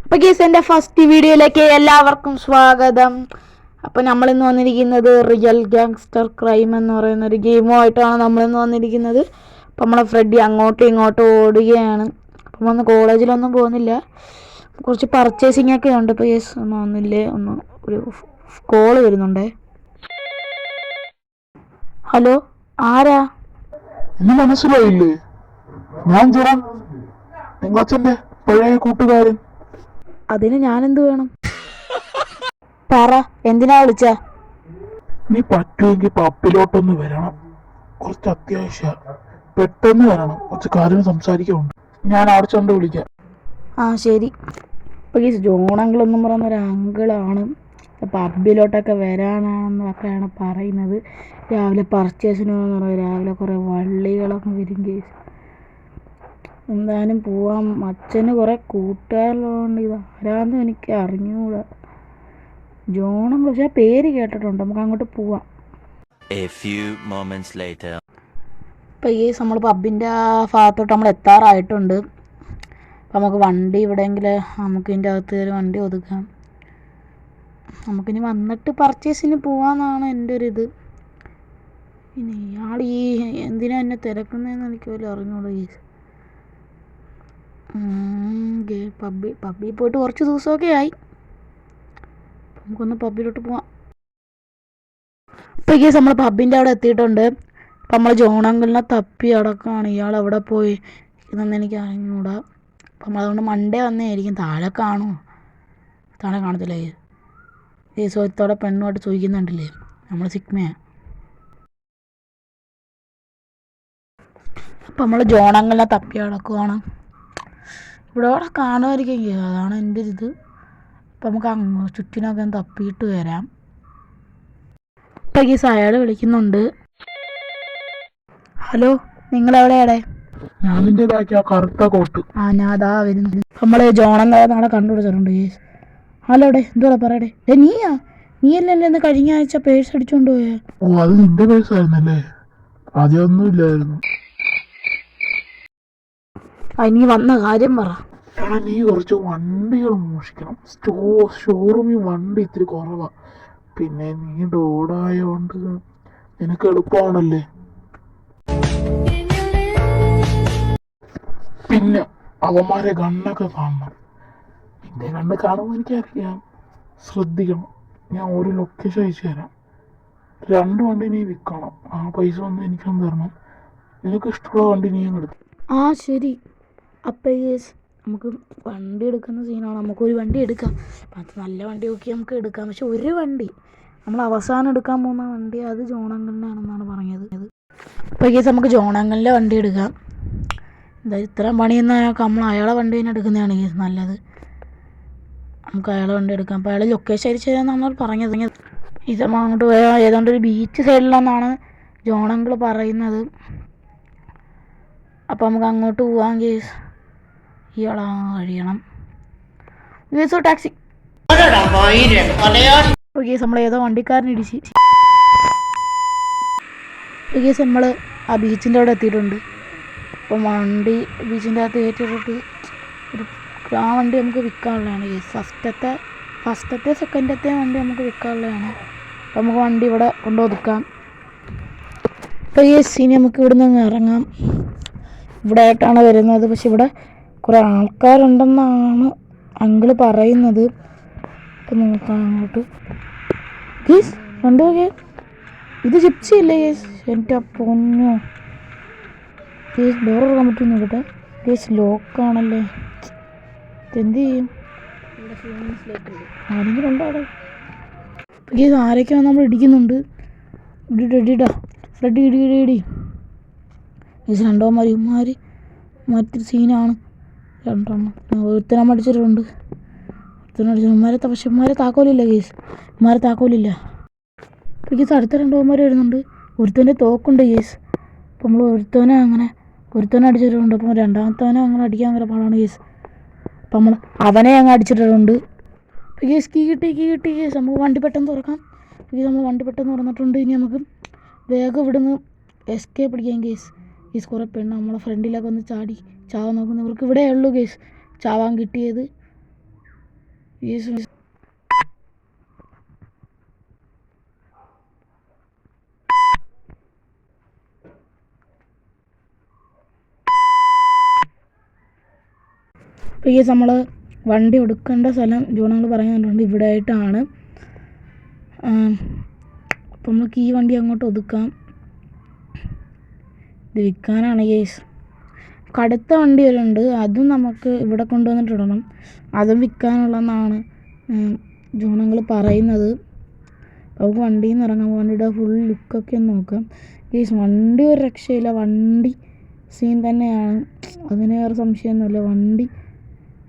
അപ്പോൾ ഗയ്സ് എൻ്റെ ഫസ്റ്റ് വീഡിയോയിലേക്ക് എല്ലാവർക്കും സ്വാഗതം. അപ്പോൾ നമ്മളിന്ന് വന്നിരിക്കുന്നത് റിയൽ ഗാങ്സ്റ്റർ ക്രൈം എന്ന് പറയുന്ന ഒരു ഗെയിമുമായിട്ടാണ് നമ്മളിന്ന് വന്നിരിക്കുന്നത്. അപ്പോൾ നമ്മളെ ഫ്രെഡി അങ്ങോട്ടും ഇങ്ങോട്ടും ഓടുകയാണ്. അപ്പം ഒന്ന് കോളേജിലൊന്നും പോകുന്നില്ല, കുറച്ച് പർച്ചേസിങ് ഒക്കെ ഉണ്ട്. ഇപ്പോൾ ഗയ്സ് ഒന്നും വന്നില്ലേ, ഒരു കോള് വരുന്നുണ്ടേ. ഹലോ, ആരാ? ഇന്ന് മനസ്സിലായില്ലേ? ഞാൻ ജെറം, നിങ്ങളച്ഛൻ്റെ പഴയ കൂട്ടുകാരൻ. അതിന് ഞാനെന്ത് വേണം? പറ, എന്തിനാ വിളിച്ച? നീ പറ്റുമെങ്കിൽ പപ്പിലോട്ടൊന്ന് വരണം, കുറച്ച് അത്യാവശ്യ, പെട്ടെന്ന് വരണം, കുറച്ച് കാര്യം സംസാരിക്കാനുണ്ട്. ഞാൻ അവിടെ ചെന്ന് വിളിക്കാം. ആ ശരി. ഇപ്പോൾ ഈ ജോണങ്കിളെന്നും പറയുന്നൊരു അങ്കിളാണ് പബ്ബിലോട്ടൊക്കെ വരാനാണെന്നൊക്കെയാണ് പറയുന്നത്. രാവിലെ പർച്ചേസിന് പറയുന്നത്, രാവിലെ കുറേ വള്ളികളൊക്കെ വരും കേസ്. എന്തായാലും പോവാം. അച്ഛന് കുറേ കൂട്ടുകാരുള്ളതുകൊണ്ട് ഇത് ആരാന്നും എനിക്ക് അറിഞ്ഞുകൂടാ. ജോണം, പക്ഷേ പേര് കേട്ടിട്ടുണ്ട്. നമുക്ക് അങ്ങോട്ട് പോവാം. ഇപ്പോൾ ഈ നമ്മൾ പബ്ബിൻ്റെ ആ ഭാഗത്തോട്ട് നമ്മൾ എത്താറായിട്ടുണ്ട്. അപ്പം നമുക്ക് വണ്ടി ഇവിടെയെങ്കിൽ നമുക്ക് ഇതിൻ്റെ അകത്ത് കയറി വണ്ടി ഒതുക്കാം. നമുക്കിനി വന്നിട്ട് പർച്ചേസിന് പോവാമെന്നാണ് എൻ്റെ ഒരു ഇത്. ഇനി ഇയാൾ ഈ എന്തിനാ എന്നെ തിരക്കുന്നതെന്ന് എനിക്ക് വല്ല അറിഞ്ഞൂടാ. പബ്ബിൽ പോയിട്ട് കുറച്ച് ദിവസമൊക്കെ ആയി. നമുക്കൊന്ന് പബ്ബിലോട്ട് പോവാം. ഇപ്പോൾ കേസ് നമ്മൾ പബ്ബിൻ്റെ അവിടെ എത്തിയിട്ടുണ്ട്. അപ്പം നമ്മൾ ജോണങ്കിളിനെ തപ്പി അടക്കമാണ്. ഇയാൾ അവിടെ പോയി ഇതൊന്നും എനിക്ക് അറിഞ്ഞൂടാ. അപ്പം നമ്മളതുകൊണ്ട് മണ്ടേ വന്നേയിരിക്കും. താഴെ കാണുമോ? താഴെ കാണത്തില്ല. ഈ സ്വയത്തോടെ പെണ്ണുമായിട്ട് ചോദിക്കുന്നുണ്ടല്ലേ, നമ്മൾ സിഗ്മയാണ്. അപ്പം നമ്മൾ ജോണങ്കിളിനെ തപ്പി അടക്കുവാണ്. ഇവിടെ കാണുമായിരിക്കും, അതാണ് എൻ്റെ ഒരു ഇത്. അപ്പം നമുക്ക് ചുറ്റിനൊക്കെ തപ്പിയിട്ട് വരാം. ഇപ്പം ഈ അയാൾ വിളിക്കുന്നുണ്ട്. ഹലോ, നിങ്ങളെവിടെയാടെ? ഞാൻ നിന്റെ ബാക്കി കറുത്ത കോട്ട്. ഞാൻ അതാ വരുന്നത്. നമ്മൾ ജോണങ്കിളെ നാളെ കണ്ടുപിടിച്ചിട്ടുണ്ട്. ഹലോ, എന്തുവാ പറയടേ? നീയല്ലേ എന്ന് കഴിഞ്ഞ ആഴ്ച പേഴ്സ് അടിച്ചോണ്ട് പോയേ? ഓ, അത് നിന്റെ പേഴ്സ് ആയിരുന്നല്ലേ? അതൊന്നും ഇല്ലായിരുന്നു. നീ വന്ന കാര്യം പറ. എടാ, നീ കുറച്ച് വണ്ടികൾ മോഷിക്കണം. ഷോറൂമിൽ വണ്ടി ഇത്തിരി കുറവാ. പിന്നെ നീ ഡോഡായോണ്ട് നിനക്ക് എളുപ്പമാണല്ലേ. പിന്നെ അവന്മാരെ കണ്ണൊക്കെ കാണണം. നിന്റെ കണ്ണ് കാണുമ്പോൾ എനിക്കറിയാം. ശ്രദ്ധിക്കണം. ഞാൻ ഒരു ലൊക്കേഷൻ അയച്ചു തരാം. 2 വണ്ടി നീ വിൽക്കണം. ആ പൈസ ഒന്ന് എനിക്കൊന്ന് തരണം. നിനക്ക് ഇഷ്ടമുള്ള വണ്ടി നീ അങ്ങ് എടുക്കും. ആ ശരി. അപ്പം നമുക്ക് വണ്ടി എടുക്കുന്ന സീനാണ്. നമുക്കൊരു വണ്ടി എടുക്കാം. അപ്പം അത് നല്ല വണ്ടി നോക്കി നമുക്ക് എടുക്കാം. പക്ഷെ ഒരു വണ്ടി നമ്മൾ അവസാനം എടുക്കാൻ പോകുന്ന വണ്ടി അത് ജോണങ്കലിനാണെന്നാണ് പറഞ്ഞത്. അപ്പോൾ നമുക്ക് ജോണങ്കലിൻ്റെ വണ്ടി എടുക്കാം. എന്തായാലും ഇത്രയും പണിയെന്ന് നമ്മൾ അയാളെ വണ്ടി തന്നെ എടുക്കുന്നതാണ് നല്ലത്. നമുക്ക് അയാളെ വണ്ടി എടുക്കാം. അപ്പോൾ അയാൾ ലൊക്കേഷൻ അയച്ചു തരാമെന്ന് നമ്മൾ പറഞ്ഞത്. ഇത് അങ്ങോട്ട് പോയാൽ ഏതാണ്ട് ഒരു ബീച്ച് സൈഡിലെന്നാണ് ജോണങ്കിൾ പറയുന്നത്. അപ്പോൾ നമുക്ക് അങ്ങോട്ട് പോവാം കേസ്. ഇയാളാ കഴിയണം കേസോ ടാക്സി. കേസ് നമ്മൾ ഏതോ വണ്ടിക്കാരൻ ഇടിച്ച്. കേസ് നമ്മൾ ആ ബീച്ചിൻ്റെ അവിടെ എത്തിയിട്ടുണ്ട്. അപ്പം വണ്ടി ബീച്ചിൻ്റെ അകത്ത് കയറ്റിയിട്ട് ആ വണ്ടി നമുക്ക് വിൽക്കാനുള്ളതാണ് കേസ്. ഫസ്റ്റത്തെ സെക്കൻഡത്തെ വണ്ടി നമുക്ക് വിൽക്കാനുള്ളതാണ്. അപ്പം നമുക്ക് വണ്ടി ഇവിടെ കൊണ്ടുവെക്കാം. അപ്പോൾ കേസ് ഇനി നമുക്ക് ഇവിടെ നിന്ന് ഇറങ്ങാം. ഇവിടെ ആയിട്ടാണ് വരുന്നത്. പക്ഷെ ഇവിടെ കുറേ ആൾക്കാരുണ്ടെന്നാണ് അങ്കിള് പറയുന്നത്. അപ്പം നോക്കാം അങ്ങോട്ട്. ഗീസ് കണ്ടു നോക്കിയേ, ഇത് ജിപ്സി അല്ലേ ഗീസ്? എൻ്റെ പൊന്നോ ഗീസ്, ഡോർ തുറക്കാൻ പറ്റും നോക്കട്ടെ. ഗീസ് ലോക്കാണല്ലേ, എന്ത് ചെയ്യും? ആരെങ്കിലും ഉണ്ടോ അവിടെ? ഗീസ് ആരൊക്കെയാണ് നമ്മൾ ഇടിക്കുന്നുണ്ട്. ഇടിടാ ഫ്രെഡി, ഇടി. ഗീസ് ഇവന്മാർ മറ്റൊരു സീനാണ്. 2 ഒരുത്തനം അടിച്ചിട്ടുണ്ട്. പക്ഷെ ഇവന്മാരെ താക്കോലില്ല കേസ്. ഇവന്മാരെ താക്കോലില്ല. അപ്പോൾ കേസ് അടുത്ത 2 വരുന്നുണ്ട്. ഒരുത്തൻ്റെ തോക്കുണ്ട് കേസ്. അപ്പോൾ നമ്മൾ ഒരുത്തനെ അടിച്ചിട്ടുണ്ട്. അപ്പോൾ രണ്ടാമത്തവനെ അങ്ങനെ അടിക്കാൻ വരെ പാടാണ് കേസ്. അപ്പം നമ്മൾ അവനെ അങ്ങ് അടിച്ചിട്ടുണ്ട്. അപ്പോൾ കേസ് കീ കിട്ടി കേസ്. നമുക്ക് വണ്ടി പെട്ടെന്ന് തുറക്കാം. നമ്മൾ വണ്ടി പെട്ടെന്ന് തുറന്നിട്ടുണ്ട്. ഇനി നമുക്ക് വേഗം ഇവിടുന്ന് എസ്കേപ്പ് അടിക്കാം കേസ്. കുറേ പെണ്ണ് നമ്മളെ ഫ്രണ്ടിലൊക്കെ ഒന്ന് ചാവാൻ നോക്കുന്നവർക്ക് ഇവിടെ ഉള്ളൂ കേസ് ചാവാൻ കിട്ടിയത്. കേസ് ഇപ്പോൾ ഈ നമ്മൾ വണ്ടി എടുക്കേണ്ട സ്ഥലം ജോണങ്ങൾ പറയുന്നുണ്ട് ഇവിടെ ആയിട്ടാണ്. അപ്പോൾ നമുക്ക് ഈ വണ്ടി അങ്ങോട്ട് ഒതുക്കാം. ഇത് വിൽക്കാനാണ് കേസ്. കടുത്ത വണ്ടി വരുന്നുണ്ട്, അതും നമുക്ക് ഇവിടെ കൊണ്ടുവന്നിട്ട് ഇടണം. അതും വിൽക്കാനുള്ളതെന്നാണ് ജോണങ്ങൾ പറയുന്നത്. നമുക്ക് വണ്ടിയിൽ നിന്ന് ഇറങ്ങാം. വണ്ടിയുടെ ഫുൾ ലുക്കൊക്കെ ഒന്ന് നോക്കാം കേസ്. വണ്ടി ഒരു രക്ഷയില്ല, വണ്ടി സീൻ തന്നെയാണ്, അതിന് വേറെ സംശയമൊന്നുമില്ല. വണ്ടി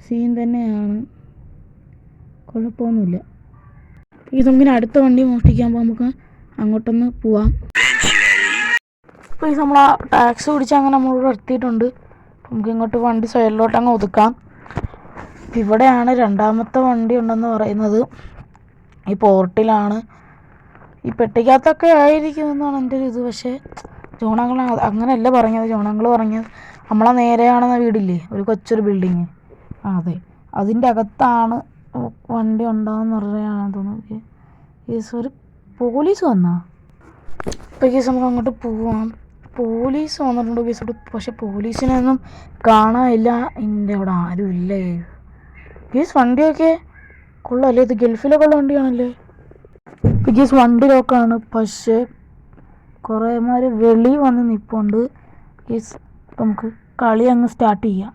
സീൻ തന്നെയാണ്, കുഴപ്പമൊന്നുമില്ല. ഈ നമുക്കിനി അടുത്ത വണ്ടി മോഷ്ടിക്കാൻ പോകുമ്പോൾ നമുക്ക് അങ്ങോട്ടൊന്ന് പോവാം. അപ്പോൾ ഈ നമ്മൾ ആ ടാക്സി പിടിച്ച് അങ്ങനെ നമ്മളിവിടെ എത്തിയിട്ടുണ്ട്. നമുക്ക് ഇങ്ങോട്ട് വണ്ടി സൈഡിലോട്ട് അങ്ങ് ഒതുക്കാം. ഇവിടെയാണ് രണ്ടാമത്തെ വണ്ടി ഉണ്ടെന്ന് പറയുന്നത്. ഈ പോർട്ടിലാണ്, ഈ പെട്ടിക്കകത്തൊക്കെ ആയിരിക്കുമെന്നാണ് എൻ്റെ ഒരു ഇത്. പക്ഷേ ജോണങ്ങൾ അങ്ങനെയല്ല പറഞ്ഞത്. ജോണങ്ങൾ പറഞ്ഞത് നമ്മളെ നേരെയാണെന്ന വീടില്ലേ, ഒരു കൊച്ചൊരു ബിൽഡിങ്, അതെ അതിൻ്റെ അകത്താണ് വണ്ടി ഉണ്ടാകുമെന്ന് പറയുകയാണെന്ന് തോന്നുന്നു. കേസ് ഒരു പോലീസ് വന്നാ. ഇപ്പോൾ കേസ് നമുക്ക് അങ്ങോട്ട് പോവാം. പോലീസ് വന്നിട്ടുണ്ട് കേസ്. പക്ഷെ പോലീസിനൊന്നും കാണാനില്ല. എൻ്റെ അവിടെ ആരും ഇല്ലേ കേസ്. വണ്ടിയൊക്കെ കൊള്ളാമല്ലേ, ഇത് ഗൾഫിലൊക്കെ ഉള്ള വണ്ടിയാണല്ലേ. ഇപ്പോൾ കേസ് വണ്ടി ലോക്കാണ്, പക്ഷേ കുറേമാർ വെളി വന്ന് നിൽപ്പുണ്ട് കേസ്. ഇപ്പം നമുക്ക് കളി അങ്ങ് സ്റ്റാർട്ട് ചെയ്യാം.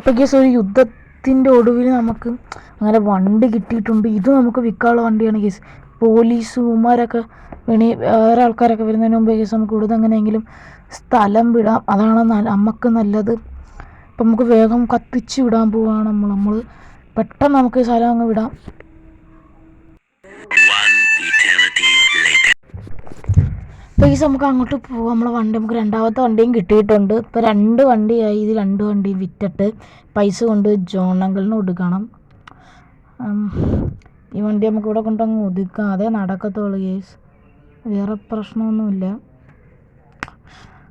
ഇപ്പോൾ കേസ് ഒരു യുദ്ധത്തിൻ്റെ ഒടുവിൽ നമുക്ക് അങ്ങനെ വണ്ടി കിട്ടിയിട്ടുണ്ട്. ഇത് നമുക്ക് വിൽക്കാനുള്ള വണ്ടിയാണ് കേസ്. പോലീസുമാരൊക്കെ വേറെ ആൾക്കാരൊക്കെ വരുന്നതിന് മുമ്പ് കേസ് നമുക്ക് ഇവിടുന്ന് എങ്ങനെയെങ്കിലും സ്ഥലം വിടാം, അതാണ് നമുക്ക് നല്ലത്. ഇപ്പം നമുക്ക് വേഗം കത്തിച്ച് വിടാൻ പോവുകയാണ് നമ്മൾ പെട്ടെന്ന് നമുക്ക് ഈ സ്ഥലം അങ്ങ് വിടാം. അപ്പോൾ ഈ നമുക്ക് അങ്ങോട്ട് പോകാം. നമ്മളെ വണ്ടി നമുക്ക് രണ്ടാമത്തെ വണ്ടിയും കിട്ടിയിട്ടുണ്ട്. ഇപ്പോൾ 2 വണ്ടിയായി. ഇത് 2 വണ്ടിയും വിറ്റിട്ട് പൈസ കൊണ്ട് ജോണങ്കിളിന് കൊടുക്കണം. ഈ വണ്ടി നമുക്ക് ഇവിടെ കൊണ്ടങ്ങ് ഒതുക്കാം, അതേ നടക്കത്തുള്ളൂ കേസ്, വേറെ പ്രശ്നമൊന്നുമില്ല.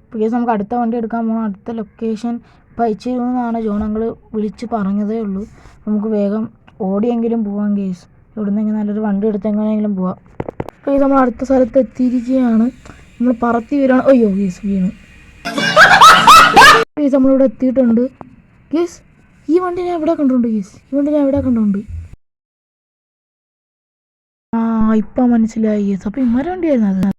ഇപ്പോൾ കേസ് നമുക്ക് അടുത്ത വണ്ടി എടുക്കാൻ പോകണം. അടുത്ത ലൊക്കേഷൻ ഇപ്പോൾ അയച്ചിരുന്നാണ് ജോണങ്കിൾ വിളിച്ച് പറഞ്ഞതേ ഉള്ളൂ. നമുക്ക് വേഗം ഓടിയെങ്കിലും പോവാം കേസ്. ഇവിടുന്ന് നല്ലൊരു വണ്ടി എടുത്ത് എങ്ങനെയെങ്കിലും പോവാം. അപ്പോൾ ഇത് നമ്മൾ അടുത്ത സ്ഥലത്ത് എത്തിയിരിക്കുകയാണ്. നമ്മൾ പറത്തി വരികയാണ്. അയ്യോ കേസ് വീണ്. കേസ് നമ്മളിവിടെ എത്തിയിട്ടുണ്ട് കേസ്. ഈ വണ്ടി ഞാൻ എവിടെ കണ്ടുണ്ട് കേസ്, ഈ വണ്ടി ഞാൻ എവിടെ കണ്ടുണ്ട്. ഇപ്പം മനസ്സിലായി കേസ്. അപ്പോൾ ഇമ്മര വണ്ടിയായിരുന്നു അത്.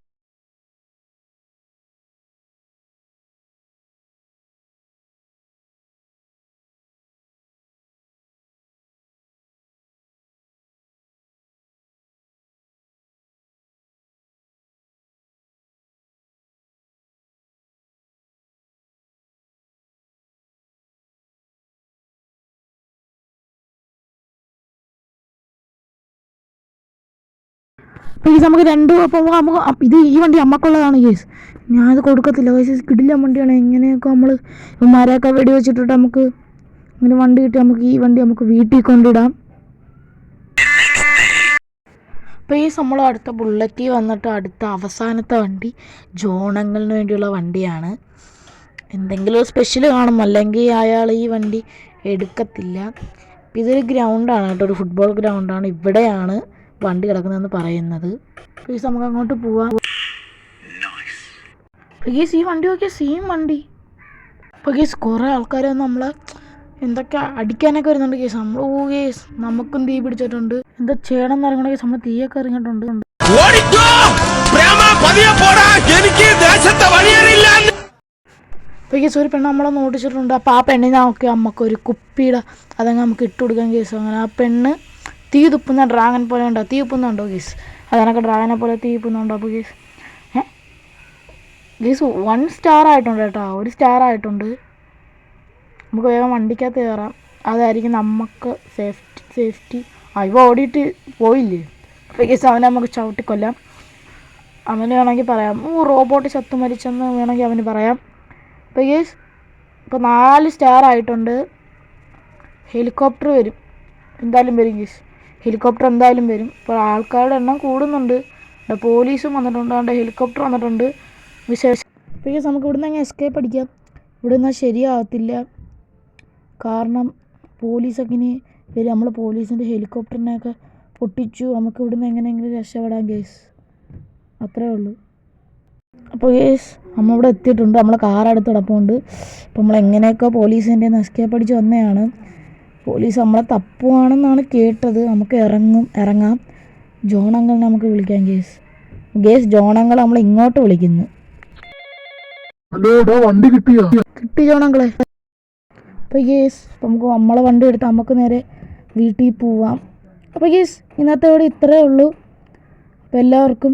പ്ലീസ് നമുക്ക് 2 അപ്പോൾ നമുക്ക് ഇത് ഈ വണ്ടി അമ്മക്കുള്ളതാണ് കേസ്. ഞാനത് കൊടുക്കത്തില്ല കേസ്. കിടിലൻ വണ്ടിയാണ്. എങ്ങനെയൊക്കെ നമ്മൾ മരമൊക്കെ വെടി വെച്ചിട്ടിട്ട് നമുക്ക് ഇങ്ങനെ വണ്ടി കിട്ടി. നമുക്ക് ഈ വണ്ടി നമുക്ക് വീട്ടിൽ കൊണ്ടിടാം. അപ്പോൾ ഈ നമ്മൾ അടുത്ത ബുള്ളറ്റിൽ വന്നിട്ട് അടുത്ത അവസാനത്തെ വണ്ടി ജോണങ്ങളിന് വേണ്ടിയുള്ള വണ്ടിയാണ്. എന്തെങ്കിലും സ്പെഷ്യൽ കാണും, അല്ലെങ്കിൽ അയാൾ ഈ വണ്ടി എടുക്കത്തില്ല. ഇതൊരു ഗ്രൗണ്ടാണ് കേട്ടോ, ഒരു ഫുട്ബോൾ ഗ്രൗണ്ടാണ്. ഇവിടെയാണ് വണ്ടി കിടക്കുന്നതെന്ന് പറയുന്നത്. പ്ലീസ് നമുക്ക് അങ്ങോട്ട് പോവാം. പ്ലീസ് ഈ വണ്ടി നോക്കിയാൽ സെയിം വണ്ടി. അപ്പോൾ കേസ് കുറേ ആൾക്കാർ നമ്മളെ എന്തൊക്കെ അടിക്കാനൊക്കെ വരുന്നുണ്ട് കേസ്. നമ്മൾ കേസ് നമുക്കും തീ പിടിച്ചിട്ടുണ്ട്. എന്താ ചെയ്യണം എന്ന് അറിയണ കേസ്. നമ്മൾ തീയൊക്കെ ഇറങ്ങിയിട്ടുണ്ട്. അപ്പോൾ കേസ് ഒരു പെണ്ണ് നമ്മളെ നോട്ടിച്ചിട്ടുണ്ട്. അപ്പോൾ ആ പെണ്ണിനെ നോക്കി നമുക്കൊരു കുപ്പിയുടെ അതങ്ങ് നമുക്ക് ഇട്ട് കൊടുക്കാൻ കേസ്. അങ്ങനെ ആ പെണ്ണ് തീ തുപ്പുന്ന ഡ്രാഗൺ പോലെ ഉണ്ടോ, തീ തുപ്പുന്നുണ്ടോ കേസ്, അതിനൊക്കെ ഡ്രാഗനെ പോലെ തീ തുപ്പുന്നുണ്ടോ. അപ്പോൾ കേസ് കേസ് 1 സ്റ്റാർ ആയിട്ടുണ്ട് കേട്ടോ, 1 സ്റ്റാർ ആയിട്ടുണ്ട്. നമുക്ക് വേഗം വണ്ടിക്കകത്ത് കയറാം. അതായിരിക്കും നമുക്ക് സേഫ്റ്റി. ഇവ ഓടിയിട്ട് പോയില്ലേ. അപ്പോൾ കേസ് അവനെ നമുക്ക് ചവിട്ടിക്കൊല്ലാം. അവന് വേണമെങ്കിൽ പറയാം റോബോട്ട് ചത്തു മരിച്ചെന്ന് വേണമെങ്കിൽ അവന് പറയാം. അപ്പോൾ കേസ് ഇപ്പോൾ 4 സ്റ്റാർ ആയിട്ടുണ്ട്. ഹെലികോപ്റ്റർ വരും, എന്തായാലും വരും കേസ്. ഹെലികോപ്റ്റർ എന്തായാലും വരും. ഇപ്പോൾ ആൾക്കാരുടെ എണ്ണം കൂടുന്നുണ്ട്. പോലീസും വന്നിട്ടുണ്ട്, അവിടെ ഹെലികോപ്റ്റർ വന്നിട്ടുണ്ട്. വിശേഷം ഇപ്പോൾ കേസ് നമുക്ക് ഇവിടുന്ന് അങ്ങ് എസ്കേപ്പ് അടിക്കാം. ഇവിടെ നിന്നാൽ ശരിയാകത്തില്ല, കാരണം പോലീസൊക്കെ ഇനി വരും. നമ്മൾ പോലീസിൻ്റെ ഹെലികോപ്റ്ററിനെയൊക്കെ പൊട്ടിച്ചു. നമുക്ക് ഇവിടുന്ന് എങ്ങനെയെങ്കിലും രക്ഷപ്പെടാം കേസ്, അത്രേ ഉള്ളൂ. അപ്പോൾ കേസ് നമ്മളിവിടെ എത്തിയിട്ടുണ്ട്. നമ്മളെ കാറടുത്ത് കിടപ്പുണ്ട്. അപ്പോൾ നമ്മൾ എങ്ങനെയൊക്കെ പോലീസിൻ്റെ എസ്കേപ്പ് അടിച്ച് വന്നതാണ്. പോലീസ് നമ്മളെ തപ്പുവാണെന്നാണ് കേട്ടത്. നമുക്ക് ഇറങ്ങാം. ജോണങ്കിളിനെ നമുക്ക് വിളിക്കാം കേസ്. ജോണങ്കിൾ നമ്മൾ ഇങ്ങോട്ട് വിളിക്കുന്നു. വണ്ടി കിട്ടി ജോണങ്കിളെ. അപ്പോൾ കേസ് നമുക്ക് നമ്മളെ വണ്ടി എടുത്ത് നമുക്ക് നേരെ വീട്ടിൽ പോവാം. അപ്പോൾ കേസ് ഇന്നത്തെ ഇവിടെ ഇത്രയേ ഉള്ളൂ. അപ്പോൾ എല്ലാവർക്കും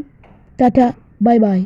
ടാറ്റ, ബൈ ബൈ.